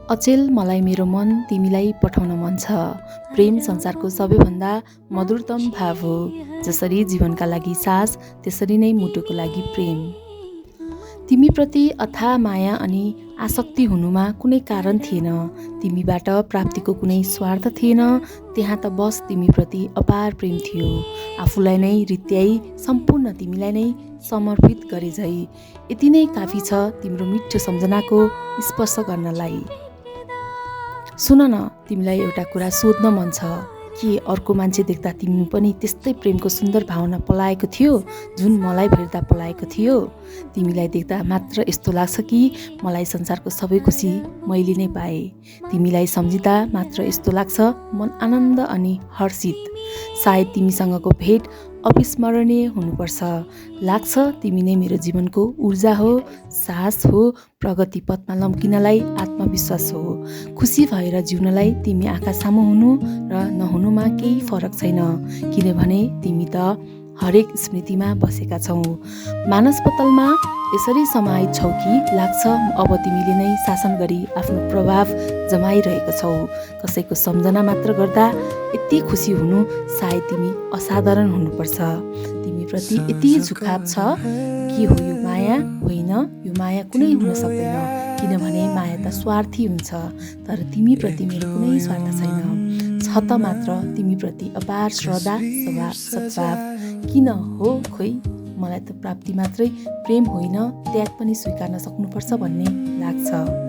अचेल मलाई मेरो मन तिमीलाई पठाउन मन छ। प्रेम संसारको सबैभन्दा मधुरतम भाव हो। जसरी जीवनका लागि सास, त्यसरी नै मुटुको लागि प्रेम। तिमीप्रति अथाह माया अनि आसक्ति हुनुमा कुनै कारण थिएन। तिमीबाट प्राप्तिको कुनै स्वार्थ थिएन। त्यहाँ त बस तिमीप्रति अपार प्रेम थियो। आफूलाई नै रित्याई सम्पूर्ण तिमीलाई नै समर्पित गरे झै। यति नै काफी छ तिम्रो मिठो सम्झनाको स्पर्श गर्नलाई। सुन न, तिमीलाई एउटा कुरा सोध्न मन छ। के अर्को मान्छे देख्दा तिमी पनि त्यस्तै प्रेमको सुन्दर भावना पलाएको थियो जुन मलाई भेट्दा पलाएको थियो? तिमीलाई देख्दा मात्र यस्तो लाग्छ कि मलाई संसारको सबै खुसी मैले नै पाएँ। तिमीलाई सम्झिँदा मात्र यस्तो लाग्छ मन आनन्द अनि हर्षित। सायद तिमीसँगको भेट अविस्मरणीय हुनुपर्छ। लाग्छ तिमी नै मेरो जीवनको ऊर्जा हो, साहस हो, प्रगति पथमा लम्किनलाई आत्मविश्वास हो। खुसी भएर जिउनलाई तिमी आँखा सामु हुनु र नहुनुमा केही फरक छैन, किनभने तिमी त हरेक स्मृतिमा बसेका छौ। मानस पतलमा यसरी समाहित छौ कि लाग्छ अब तिमीले नै शासन गरी आफ्नो प्रभाव जमाइरहेका छौ। कसैको सम्झना मात्र गर्दा यति खुसी हुनु सायद तिमी असाधारण हुनुपर्छ। तिमीप्रति यति झुकाव छ कि हो यो माया? होइन, यो माया कुनै हुन सक्दैन, किनभने माया त स्वार्थी हुन्छ। तर तिमीप्रति मेरो कुनै स्वार्थ छैन, छ त मात्र तिमीप्रति अपार श्रद्धा, सद्भाव। किन हो खोइ, मलाई त प्राप्ति मात्रै प्रेम होइन, त्याग पनि स्वीकार्न सक्नुपर्छ भन्ने लाग्छ।